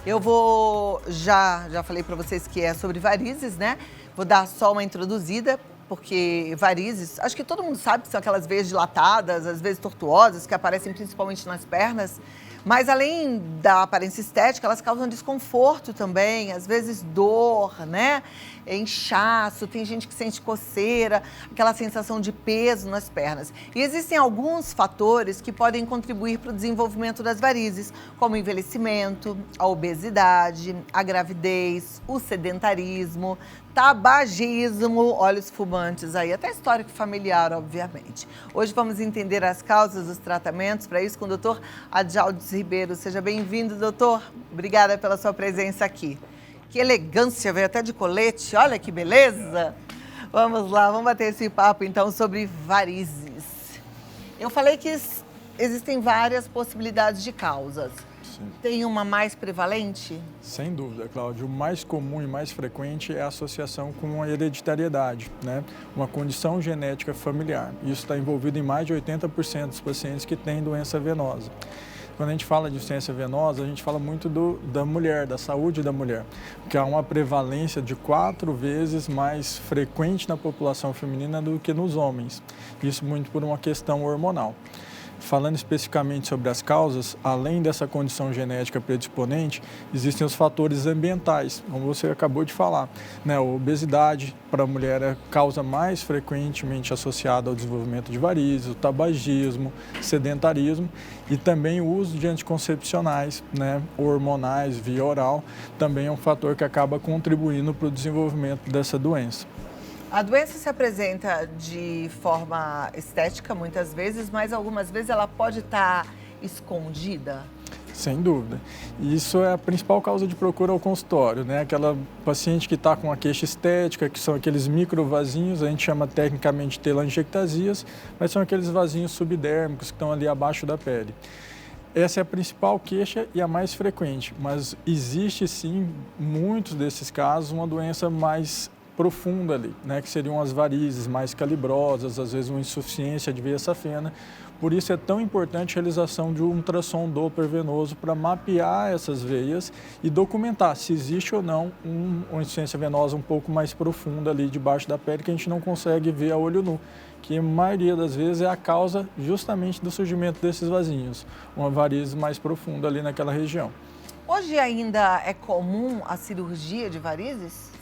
Eu já falei para vocês que é sobre varizes, né? Vou dar só uma introduzida, porque varizes, acho que todo mundo sabe que são aquelas veias dilatadas, às vezes tortuosas, que aparecem principalmente nas pernas. Mas além da aparência estética, elas causam desconforto também, às vezes dor, né? Inchaço, tem gente que sente coceira, aquela sensação de peso nas pernas. E existem alguns fatores que podem contribuir para o desenvolvimento das varizes, como o envelhecimento, a obesidade, a gravidez, o sedentarismo, tabagismo, óleos fumantes aí, até histórico familiar, obviamente. Hoje vamos entender as causas dos tratamentos, para isso com o doutor Adjaldes Ribeiro. Seja bem-vindo, doutor. Obrigada pela sua presença aqui. Que elegância, veio até de colete, olha que beleza. Vamos lá, vamos bater esse papo então sobre varizes. Eu falei que existem várias possibilidades de causas. Sim. Tem uma mais prevalente? Sem dúvida, Cláudio. O mais comum e mais frequente é a associação com a hereditariedade, né? Uma condição genética familiar. Isso está envolvido em mais de 80% dos pacientes que têm doença venosa. Quando a gente fala de insuficiência venosa, a gente fala muito da mulher, da saúde da mulher, que há uma prevalência de 4 vezes mais frequente na população feminina do que nos homens. Isso muito por uma questão hormonal. Falando especificamente sobre as causas, além dessa condição genética predisponente, existem os fatores ambientais, como você acabou de falar, né? A obesidade para a mulher é a causa mais frequentemente associada ao desenvolvimento de varizes, o tabagismo, sedentarismo e também o uso de anticoncepcionais, né? Hormonais, via oral, também é um fator que acaba contribuindo para o desenvolvimento dessa doença. A doença se apresenta de forma estética muitas vezes, mas algumas vezes ela pode estar escondida. Sem dúvida. Isso é a principal causa de procura ao consultório, né? Aquela paciente que está com a queixa estética, que são aqueles microvasinhos, a gente chama tecnicamente telangiectasias, mas são aqueles vasinhos subdérmicos que estão ali abaixo da pele. Essa é a principal queixa e a mais frequente, mas existe sim, muitos desses casos, uma doença mais profunda ali, né, que seriam as varizes mais calibrosas, às vezes uma insuficiência de veia safena. Por isso é tão importante a realização de um ultrassom Doppler venoso para mapear essas veias e documentar se existe ou não uma insuficiência venosa um pouco mais profunda ali debaixo da pele que a gente não consegue ver a olho nu, que a maioria das vezes é a causa justamente do surgimento desses vasinhos, uma varize mais profunda ali naquela região. Hoje ainda é comum a cirurgia de varizes?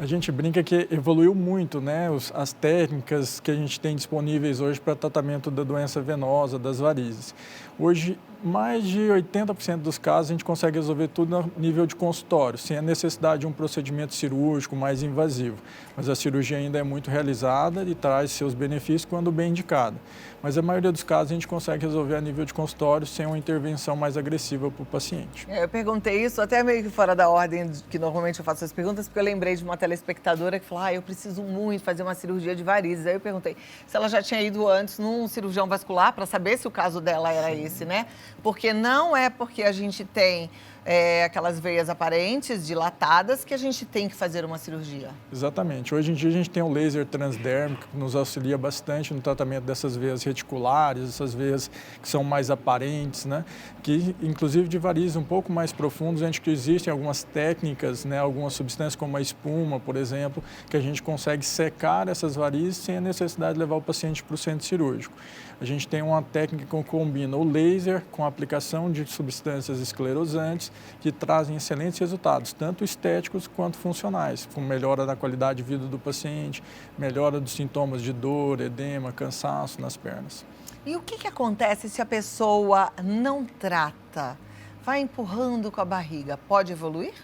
A gente brinca que evoluiu muito, né? As técnicas que a gente tem disponíveis hoje para tratamento da doença venosa, das varizes. Hoje, mais de 80% dos casos a gente consegue resolver tudo no nível de consultório, sem a necessidade de um procedimento cirúrgico mais invasivo. Mas a cirurgia ainda é muito realizada e traz seus benefícios quando bem indicada. Mas a maioria dos casos a gente consegue resolver a nível de consultório sem uma intervenção mais agressiva para o paciente. Eu perguntei isso até meio que fora da ordem que normalmente eu faço as perguntas, porque eu lembrei de uma telespectadora que falou, eu preciso muito fazer uma cirurgia de varizes. Aí eu perguntei se ela já tinha ido antes num cirurgião vascular para saber se o caso dela era esse, né? Porque não é porque a gente tem aquelas veias aparentes, dilatadas, que a gente tem que fazer uma cirurgia. Exatamente. Hoje em dia a gente tem o laser transdérmico que nos auxilia bastante no tratamento dessas veias reticulares, essas veias que são mais aparentes, né? Que inclusive de varizes um pouco mais profundos, a gente que existem algumas técnicas, né? Algumas substâncias como a espuma, por exemplo, que a gente consegue secar essas varizes sem a necessidade de levar o paciente para o centro cirúrgico. A gente tem uma técnica que combina o laser com a aplicação de substâncias esclerosantes que trazem excelentes resultados, tanto estéticos quanto funcionais, com melhora da qualidade de vida do paciente, melhora dos sintomas de dor, edema, cansaço nas pernas. E o que acontece se a pessoa não trata? Vai empurrando com a barriga, pode evoluir?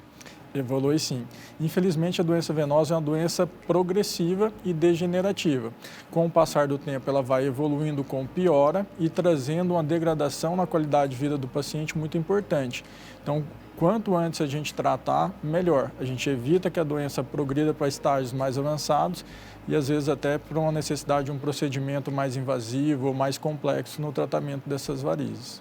Evolui sim. Infelizmente, a doença venosa é uma doença progressiva e degenerativa. Com o passar do tempo, ela vai evoluindo com piora e trazendo uma degradação na qualidade de vida do paciente muito importante. Então, quanto antes a gente tratar, melhor. A gente evita que a doença progrida para estágios mais avançados e, às vezes, até para uma necessidade de um procedimento mais invasivo ou mais complexo no tratamento dessas varizes.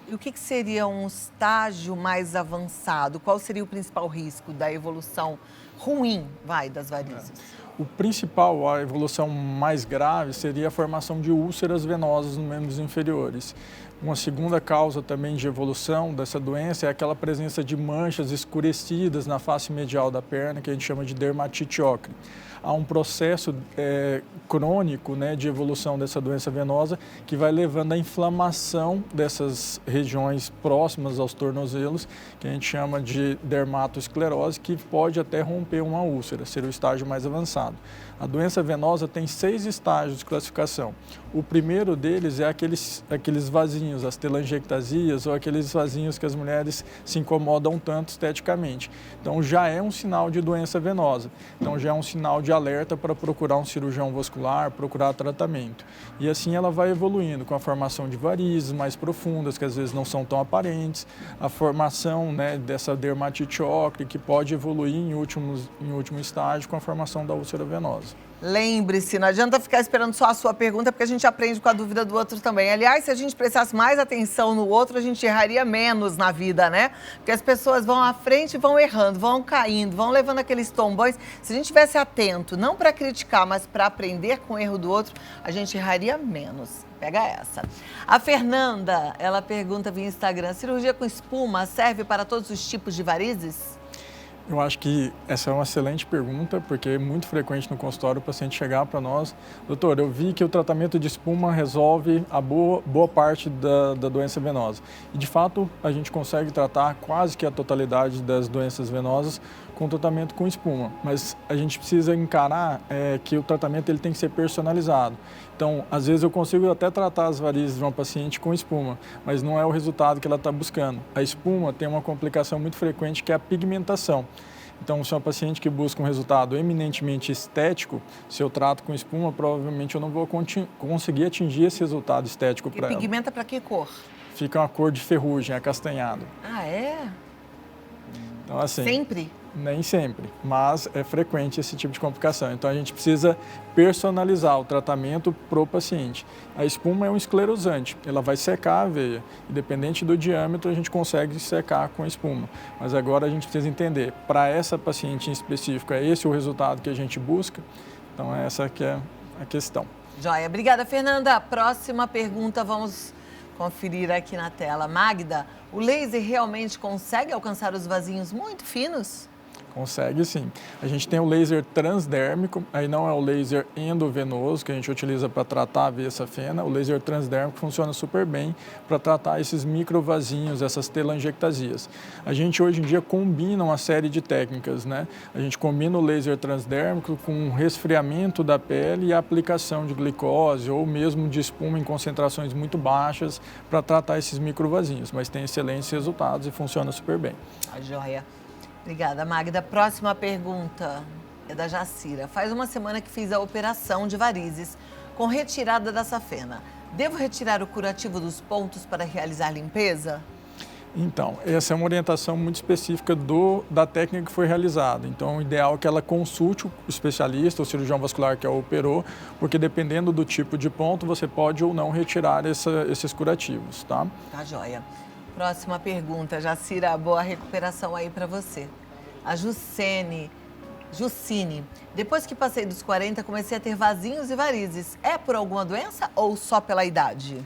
E o que seria um estágio mais avançado? Qual seria o principal risco da evolução ruim, das varizes? O principal, a evolução mais grave, seria a formação de úlceras venosas nos membros inferiores. Uma segunda causa também de evolução dessa doença é aquela presença de manchas escurecidas na face medial da perna, que a gente chama de dermatite ocre. Há um processo crônico, né, de evolução dessa doença venosa que vai levando à inflamação dessas regiões próximas aos tornozelos, que a gente chama de dermatoesclerose, que pode até romper uma úlcera, ser o estágio mais avançado. A doença venosa tem 6 estágios de classificação. O primeiro deles é aqueles vasinhos, as telangiectasias ou aqueles vasinhos que as mulheres se incomodam tanto esteticamente. Então já é um sinal de doença venosa. Então já é um sinal de alerta para procurar um cirurgião vascular, procurar tratamento. E assim ela vai evoluindo com a formação de varizes mais profundas, que às vezes não são tão aparentes, a formação, né, dessa dermatite ocre, que pode evoluir em último estágio com a formação da úlcera venosa. Lembre-se, não adianta ficar esperando só a sua pergunta, porque a gente aprende com a dúvida do outro também. Aliás, se a gente prestasse mais atenção no outro, a gente erraria menos na vida, né? Porque as pessoas vão à frente e vão errando, vão caindo, vão levando aqueles tombões. Se a gente estivesse atento, não para criticar, mas para aprender com o erro do outro, a gente erraria menos. Pega essa. A Fernanda, ela pergunta via Instagram, cirurgia com espuma serve para todos os tipos de varizes? Eu acho que essa é uma excelente pergunta, porque é muito frequente no consultório o paciente chegar para nós: doutor, eu vi que o tratamento de espuma resolve a boa parte da doença venosa. E, de fato, a gente consegue tratar quase que a totalidade das doenças venosas com tratamento com espuma, mas a gente precisa encarar que o tratamento ele tem que ser personalizado. Então, às vezes eu consigo até tratar as varizes de uma paciente com espuma, mas não é o resultado que ela está buscando. A espuma tem uma complicação muito frequente, que é a pigmentação. Então, se é uma paciente que busca um resultado eminentemente estético, se eu trato com espuma, provavelmente eu não vou conseguir atingir esse resultado estético para ela. E pigmenta para que cor? Fica uma cor de ferrugem, acastanhado. Ah, é? Então, assim, sempre? Nem sempre, mas é frequente esse tipo de complicação. Então a gente precisa personalizar o tratamento para o paciente. A espuma é um esclerosante, ela vai secar a veia. Independente do diâmetro, a gente consegue secar com a espuma. Mas agora a gente precisa entender, para essa paciente em específico, é esse o resultado que a gente busca? Então essa que é a questão. Joia. Obrigada, Fernanda. Próxima pergunta, vamos conferir aqui na tela. Magda, o laser realmente consegue alcançar os vasinhos muito finos? Consegue sim. A gente tem o laser transdérmico, aí não é o laser endovenoso que a gente utiliza para tratar a veia safena. O laser transdérmico funciona super bem para tratar esses microvasinhos, essas telangiectasias. A gente hoje em dia combina uma série de técnicas, né? A gente combina o laser transdérmico com resfriamento da pele e a aplicação de glicose ou mesmo de espuma em concentrações muito baixas para tratar esses microvasinhos, mas tem excelentes resultados e funciona super bem. A joia. Obrigada, Magda. Próxima pergunta é da Jacira. Faz uma semana que fiz a operação de varizes com retirada da safena. Devo retirar o curativo dos pontos para realizar limpeza? Então, essa é uma orientação muito específica da técnica que foi realizada. Então, o ideal é que ela consulte o especialista, o cirurgião vascular que a operou, porque dependendo do tipo de ponto, você pode ou não retirar esses curativos, tá? Tá, joia. Próxima pergunta, Jacira, boa recuperação aí para você. A Jucine, depois que passei dos 40, comecei a ter vasinhos e varizes. É por alguma doença ou só pela idade?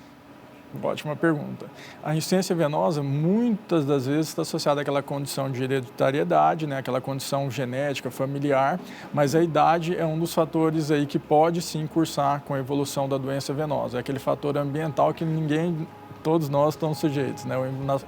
Ótima pergunta. A insuficiência venosa, muitas das vezes, está associada àquela condição de hereditariedade, né? Aquela condição genética, familiar, mas a idade é um dos fatores aí que pode sim cursar com a evolução da doença venosa. É aquele fator ambiental que todos nós estamos sujeitos, né? O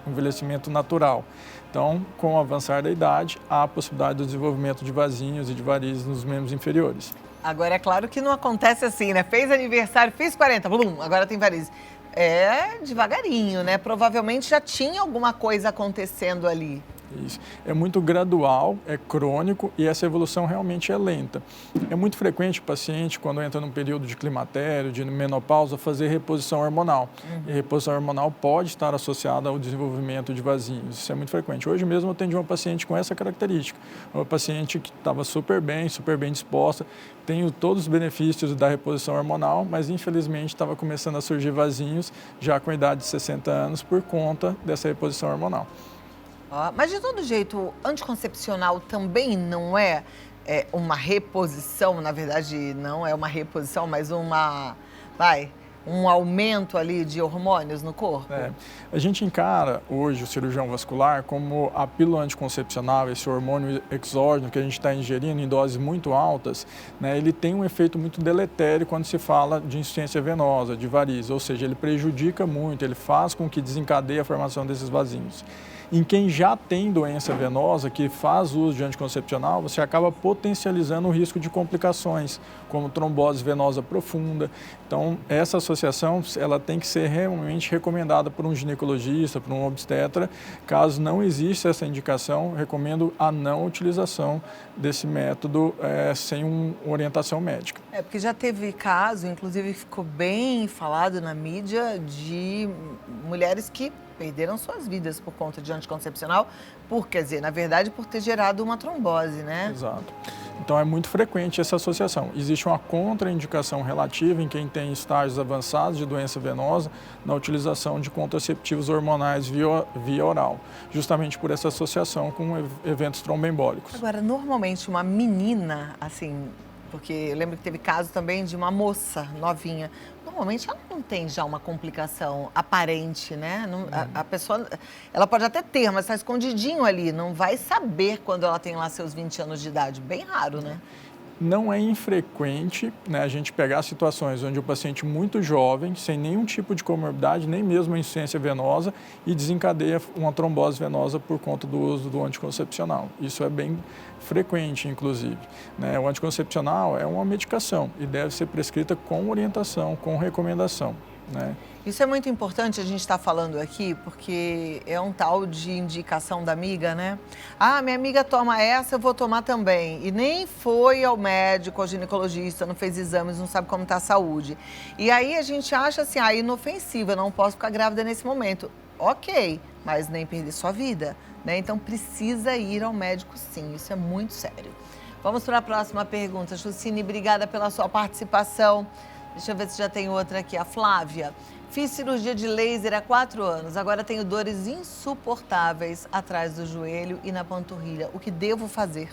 envelhecimento natural. Então, com o avançar da idade, há a possibilidade do desenvolvimento de vasinhos e de varizes nos membros inferiores. Agora, é claro que não acontece assim, né? Fez aniversário, fiz 40, blum, agora tem varizes. É devagarinho, né? Provavelmente já tinha alguma coisa acontecendo ali. Isso. É muito gradual, é crônico e essa evolução realmente é lenta. É muito frequente o paciente, quando entra num período de climatério, de menopausa, fazer reposição hormonal. E a reposição hormonal pode estar associada ao desenvolvimento de vasinhos. Isso é muito frequente. Hoje mesmo eu atendi uma paciente com essa característica. Uma paciente que estava super bem disposta, tem todos os benefícios da reposição hormonal, mas infelizmente estava começando a surgir vasinhos já com a idade de 60 anos por conta dessa reposição hormonal. Mas, de todo jeito, anticoncepcional também não é uma reposição, na verdade, não é uma reposição, mas um aumento ali de hormônios no corpo? A gente encara hoje o cirurgião vascular como a pílula anticoncepcional, esse hormônio exógeno que a gente está ingerindo em doses muito altas, né, ele tem um efeito muito deletério quando se fala de insuficiência venosa, de varizes, ou seja, ele prejudica muito, ele faz com que desencadeie a formação desses vasinhos. Em quem já tem doença venosa, que faz uso de anticoncepcional, você acaba potencializando o risco de complicações, como trombose venosa profunda. Então, essa associação ela tem que ser realmente recomendada por um ginecologista, por um obstetra. Caso não exista essa indicação, recomendo a não utilização desse método sem uma orientação médica. Porque já teve caso, inclusive ficou bem falado na mídia, de mulheres que perderam suas vidas por conta de anticoncepcional, quer dizer, na verdade, por ter gerado uma trombose, né? Exato. Então, é muito frequente essa associação. Existe uma contraindicação relativa em quem tem estágios avançados de doença venosa na utilização de contraceptivos hormonais via oral, justamente por essa associação com eventos tromboembólicos. Agora, normalmente, uma menina, assim, porque eu lembro que teve caso também de uma moça novinha. Normalmente ela não tem já uma complicação aparente, né? Não, a pessoa, ela pode até ter, mas está escondidinho ali, não vai saber quando ela tem lá seus 20 anos de idade. Bem raro, né? Não é infrequente, né, a gente pegar situações onde o paciente muito jovem, sem nenhum tipo de comorbidade, nem mesmo a insuficiência venosa, e desencadeia uma trombose venosa por conta do uso do anticoncepcional. Isso é bem frequente, inclusive, né? O anticoncepcional é uma medicação e deve ser prescrita com orientação, com recomendação, né? Isso é muito importante a gente estar falando aqui, porque é um tal de indicação da amiga, né? Ah, minha amiga toma essa, eu vou tomar também. E nem foi ao médico, ao ginecologista, não fez exames, não sabe como está a saúde. E aí a gente acha assim, inofensiva, não posso ficar grávida nesse momento. Ok, mas nem perder sua vida, né? Então precisa ir ao médico sim, isso é muito sério. Vamos para a próxima pergunta. Chucine, obrigada pela sua participação. Deixa eu ver se já tem outra aqui. A Flávia. Fiz cirurgia de laser há 4 anos. Agora tenho dores insuportáveis atrás do joelho e na panturrilha. O que devo fazer?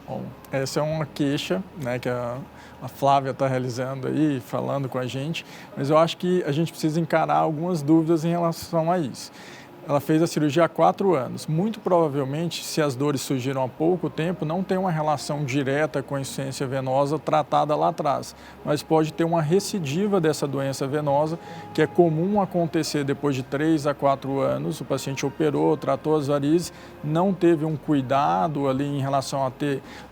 Bom, essa é uma queixa, né, que a Flávia está realizando aí, falando com a gente. Mas eu acho que a gente precisa encarar algumas dúvidas em relação a isso. Ela fez a cirurgia há 4 anos. Muito provavelmente, se as dores surgiram há pouco tempo, não tem uma relação direta com a insuficiência venosa tratada lá atrás, mas pode ter uma recidiva dessa doença venosa, que é comum acontecer depois de 3 a 4 anos. O paciente operou, tratou as varizes, não teve um cuidado ali em relação a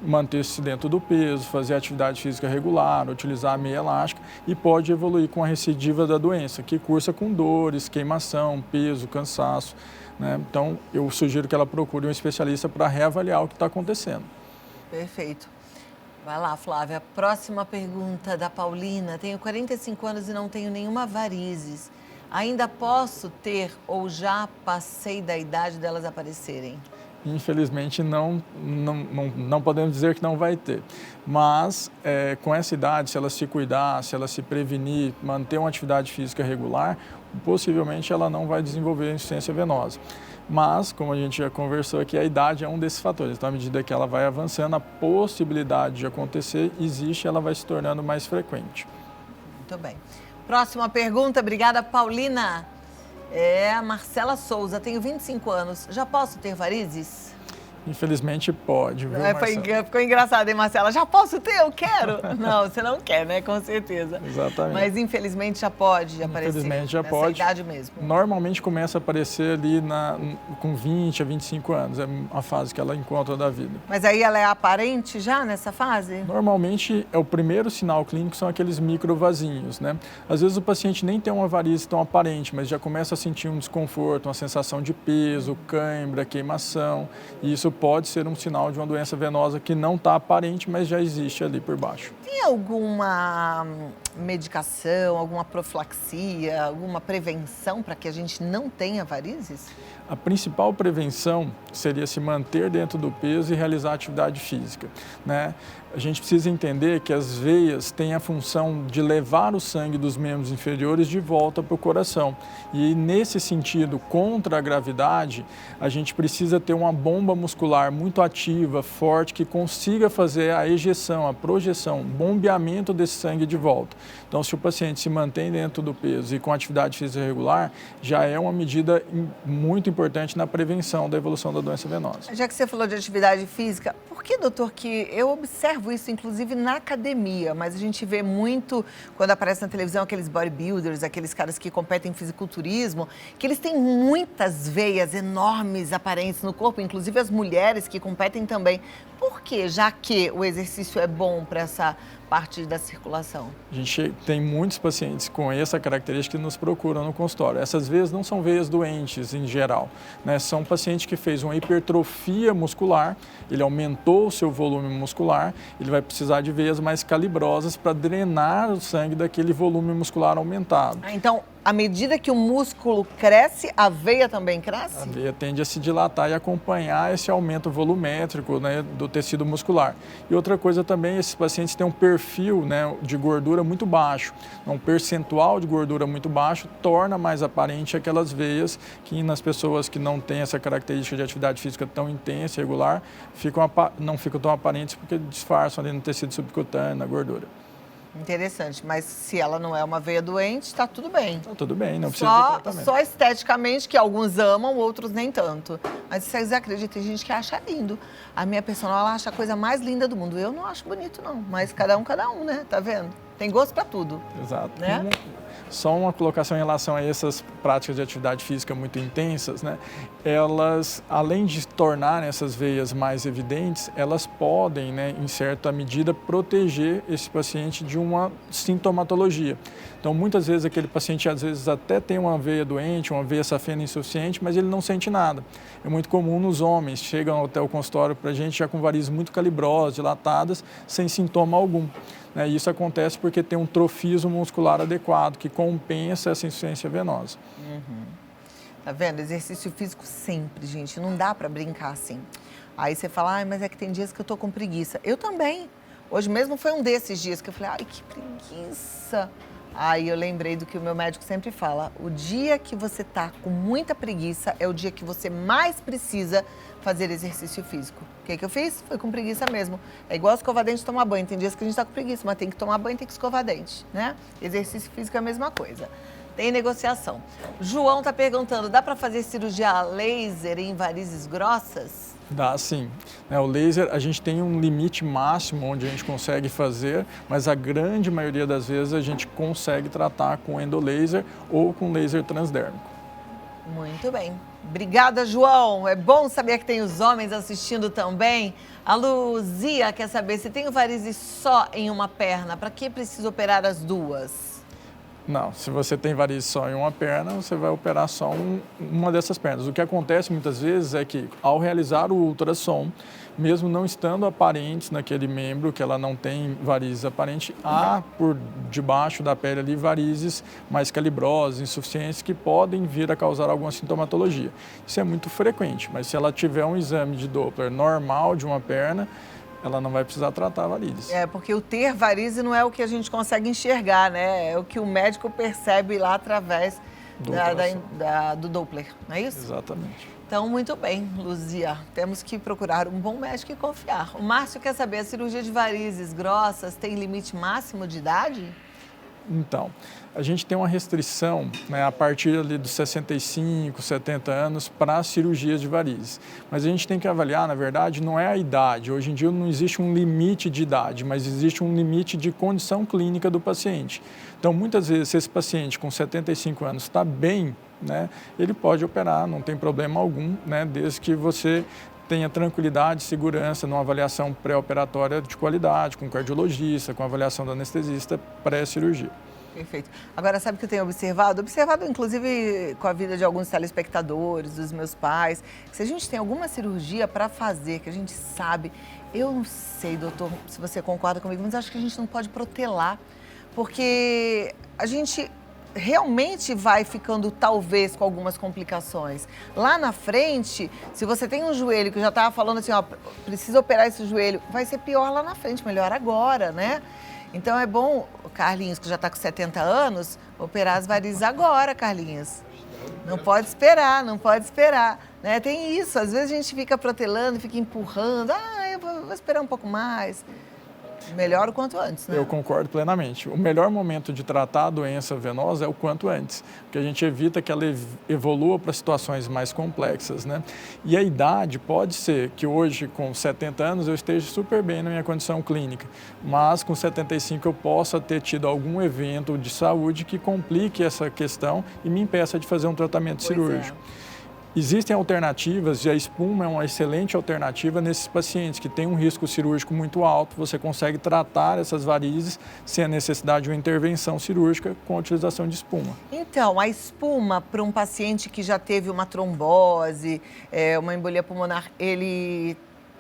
manter-se dentro do peso, fazer atividade física regular, utilizar a meia elástica, e pode evoluir com a recidiva da doença, que cursa com dores, queimação, peso, cansaço. Né? Então, eu sugiro que ela procure um especialista para reavaliar o que está acontecendo. Perfeito. Vai lá, Flávia. Próxima pergunta da Paulina. Tenho 45 anos e não tenho nenhuma varizes. Ainda posso ter ou já passei da idade delas aparecerem? Infelizmente, não podemos dizer que não vai ter. Mas, com essa idade, se ela se cuidar, se ela se prevenir, manter uma atividade física regular, possivelmente ela não vai desenvolver insuficiência venosa. Mas, como a gente já conversou aqui, a idade é um desses fatores. Então, à medida que ela vai avançando, a possibilidade de acontecer existe, ela vai se tornando mais frequente. Muito bem. Próxima pergunta. Obrigada, Paulina. É a Marcela Souza, tenho 25 anos, já posso ter varizes? Infelizmente pode, viu, Marcela? Ficou engraçado, hein, Marcela? Já posso ter? Eu quero? Não, você não quer, né? Com certeza. Exatamente. Mas infelizmente já pode aparecer. Infelizmente já nessa pode. Idade mesmo. Normalmente começa a aparecer ali com 20 a 25 anos, é a fase que ela encontra da vida. Mas aí ela é aparente já nessa fase? Normalmente o primeiro sinal clínico são aqueles microvasinhos, né? Às vezes o paciente nem tem uma varize tão aparente, mas já começa a sentir um desconforto, uma sensação de peso, cãibra, queimação, e isso pode ser um sinal de uma doença venosa que não está aparente, mas já existe ali por baixo. Tem alguma medicação, alguma profilaxia, alguma prevenção para que a gente não tenha varizes? A principal prevenção seria se manter dentro do peso e realizar atividade física, né? A gente precisa entender que as veias têm a função de levar o sangue dos membros inferiores de volta para o coração. E nesse sentido, contra a gravidade, a gente precisa ter uma bomba muscular muito ativa, forte, que consiga fazer a ejeção, a projeção, bombeamento desse sangue de volta. Então, se o paciente se mantém dentro do peso e com atividade física regular, já é uma medida muito importante na prevenção da evolução da doença venosa. Já que você falou de atividade física, por que, doutor, que eu observo isso, inclusive na academia, mas a gente vê muito, quando aparece na televisão, aqueles bodybuilders, aqueles caras que competem em fisiculturismo, que eles têm muitas veias enormes aparentes no corpo, inclusive as mulheres que competem também. Por quê? Já que o exercício é bom para essa parte da circulação? A gente tem muitos pacientes com essa característica que nos procuram no consultório. Essas veias não são veias doentes em geral, né? São pacientes que fez uma hipertrofia muscular, ele aumentou o seu volume muscular, ele vai precisar de veias mais calibrosas para drenar o sangue daquele volume muscular aumentado. Então, à medida que o músculo cresce, a veia também cresce? A veia tende a se dilatar e acompanhar esse aumento volumétrico, né, do tecido muscular. E outra coisa também, esses pacientes têm um perfil, né, de gordura muito baixo. Um percentual de gordura muito baixo torna mais aparente aquelas veias que nas pessoas que não têm essa característica de atividade física tão intensa e regular, não ficam tão aparentes porque disfarçam ali no tecido subcutâneo, na gordura. Interessante, mas se ela não é uma veia doente, está tudo bem. Está tudo bem, não precisa de tratamento. Só esteticamente, que alguns amam, outros nem tanto. Mas vocês acreditam, tem gente que acha lindo. A minha personal, ela acha a coisa mais linda do mundo. Eu não acho bonito, não. Mas cada um, né? Tá vendo? Tem gosto para tudo. Exato. Né? Só uma colocação em relação a essas práticas de atividade física muito intensas, né? Elas, além de tornarem essas veias mais evidentes, elas podem, né, em certa medida, proteger esse paciente de uma sintomatologia. Então, muitas vezes, aquele paciente, às vezes, até tem uma veia doente, uma veia safena insuficiente, mas ele não sente nada. É muito comum nos homens, chegam até o consultório para a gente já com varizes muito calibrosas, dilatadas, sem sintoma algum. E isso acontece porque tem um trofismo muscular adequado, que compensa essa insuficiência venosa. Tá vendo? Exercício físico sempre, gente. Não dá para brincar assim. Aí você fala, mas é que tem dias que eu tô com preguiça. Eu também. Hoje mesmo foi um desses dias que eu falei, que preguiça. Aí eu lembrei do que o meu médico sempre fala, o dia que você tá com muita preguiça é o dia que você mais precisa fazer exercício físico. O que eu fiz? Foi com preguiça mesmo. É igual escovar dente e tomar banho. Tem dias que a gente tá com preguiça, mas tem que tomar banho e tem que escovar dente, né? Exercício físico é a mesma coisa. Tem negociação. João tá perguntando, dá para fazer cirurgia a laser em varizes grossas? Dá sim. O laser, a gente tem um limite máximo onde a gente consegue fazer, mas a grande maioria das vezes a gente consegue tratar com endolaser ou com laser transdérmico. Muito bem. Obrigada, João. É bom saber que tem os homens assistindo também. A Luzia quer saber se tem varizes só em uma perna, para que precisa operar as duas? Não, se você tem varizes só em uma perna, você vai operar só uma dessas pernas. O que acontece muitas vezes é que, ao realizar o ultrassom, mesmo não estando aparentes naquele membro, que ela não tem varizes aparentes, há por debaixo da pele ali varizes mais calibrosas, insuficientes, que podem vir a causar alguma sintomatologia. Isso é muito frequente, mas se ela tiver um exame de Doppler normal de uma perna, ela não vai precisar tratar varizes. Porque o ter varize não é o que a gente consegue enxergar, né? É o que o médico percebe lá através do Doppler, não é isso? Exatamente. Então, muito bem, Luzia. Temos que procurar um bom médico e confiar. O Márcio quer saber, a cirurgia de varizes grossas tem limite máximo de idade? Então, a gente tem uma restrição, né, a partir ali dos 65, 70 anos para cirurgias de varizes. Mas a gente tem que avaliar, na verdade, não é a idade. Hoje em dia não existe um limite de idade, mas existe um limite de condição clínica do paciente. Então, muitas vezes, se esse paciente com 75 anos está bem, né, ele pode operar, não tem problema algum, né, desde que você tenha tranquilidade e segurança numa avaliação pré-operatória de qualidade, com cardiologista, com avaliação do anestesista pré-cirurgia. Perfeito. Agora, sabe o que eu tenho observado? Observado, inclusive, com a vida de alguns telespectadores, dos meus pais, que se a gente tem alguma cirurgia para fazer, que a gente sabe, eu não sei, doutor, se você concorda comigo, mas acho que a gente não pode protelar, porque a gente realmente vai ficando, talvez, com algumas complicações. Lá na frente, se você tem um joelho, que eu já estava falando assim, precisa operar esse joelho, vai ser pior lá na frente, melhor agora, né? Então é bom, o Carlinhos, que já está com 70 anos, operar as varizes agora, Carlinhos. Não pode esperar, né? Tem isso, às vezes a gente fica protelando, fica empurrando, eu vou esperar um pouco mais. Melhor o quanto antes, né? Eu concordo plenamente. O melhor momento de tratar a doença venosa é o quanto antes, porque a gente evita que ela evolua para situações mais complexas, né? E a idade pode ser que hoje, com 70 anos, eu esteja super bem na minha condição clínica, mas com 75 eu possa ter tido algum evento de saúde que complique essa questão e me impeça de fazer um tratamento cirúrgico. Existem alternativas e a espuma é uma excelente alternativa nesses pacientes que têm um risco cirúrgico muito alto. Você consegue tratar essas varizes sem a necessidade de uma intervenção cirúrgica com a utilização de espuma. Então, a espuma para um paciente que já teve uma trombose, uma embolia pulmonar, ele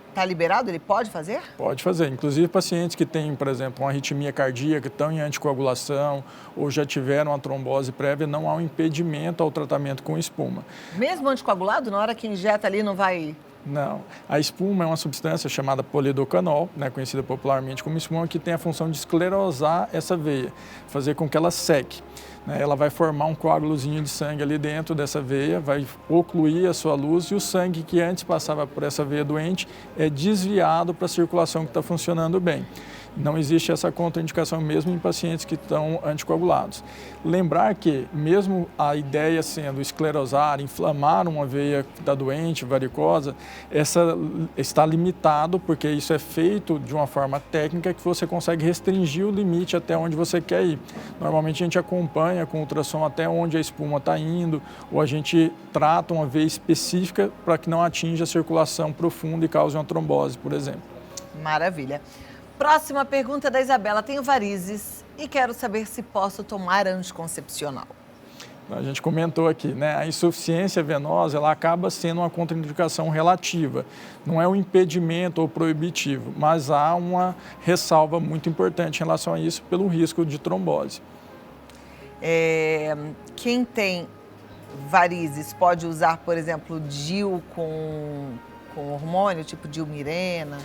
está liberado? Ele pode fazer? Pode fazer. Inclusive pacientes que têm, por exemplo, uma arritmia cardíaca, estão em anticoagulação ou já tiveram uma trombose prévia, não há um impedimento ao tratamento com espuma. Mesmo anticoagulado, na hora que injeta ali não vai... Não. A espuma é uma substância chamada polidocanol, né, conhecida popularmente como espuma, que tem a função de esclerosar essa veia, fazer com que ela seque. Ela vai formar um coágulozinho de sangue ali dentro dessa veia, vai ocluir a sua luz e o sangue que antes passava por essa veia doente é desviado para a circulação que está funcionando bem. Não existe essa contraindicação mesmo em pacientes que estão anticoagulados. Lembrar que, mesmo a ideia sendo esclerosar, inflamar uma veia que está doente, varicosa, essa está limitado, porque isso é feito de uma forma técnica que você consegue restringir o limite até onde você quer ir. Normalmente a gente acompanha com ultrassom até onde a espuma está indo, ou a gente trata uma veia específica para que não atinja a circulação profunda e cause uma trombose, por exemplo. Maravilha. Próxima pergunta da Isabela. Tenho varizes e quero saber se posso tomar anticoncepcional. A gente comentou aqui, né? A insuficiência venosa, ela acaba sendo uma contraindicação relativa. Não é um impedimento ou proibitivo, mas há uma ressalva muito importante em relação a isso pelo risco de trombose. Quem tem varizes pode usar, por exemplo, DIU com hormônio, tipo DIU-Mirena?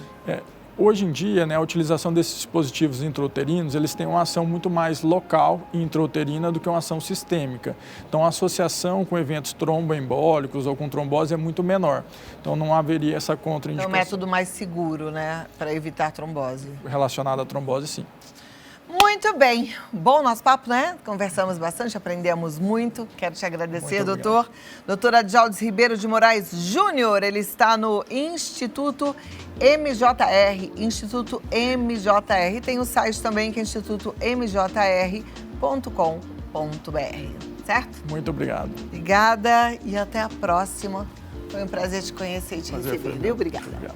Hoje em dia, né, a utilização desses dispositivos intrauterinos, eles têm uma ação muito mais local e intrauterina do que uma ação sistêmica. Então, a associação com eventos tromboembólicos ou com trombose é muito menor. Então, não haveria essa contraindicação. É um método mais seguro, né, para evitar trombose. Relacionado à trombose, sim. Muito bem. Bom nosso papo, né? Conversamos bastante, aprendemos muito. Quero te agradecer, doutor. Doutor Adjaldes Ribeiro de Moraes Júnior. Ele está no Instituto MJR. Instituto MJR. Tem o site também, que é institutomjr.com.br. Certo? Muito obrigado. Obrigada e até a próxima. Foi um prazer te conhecer e te receber. Obrigada. Obrigado.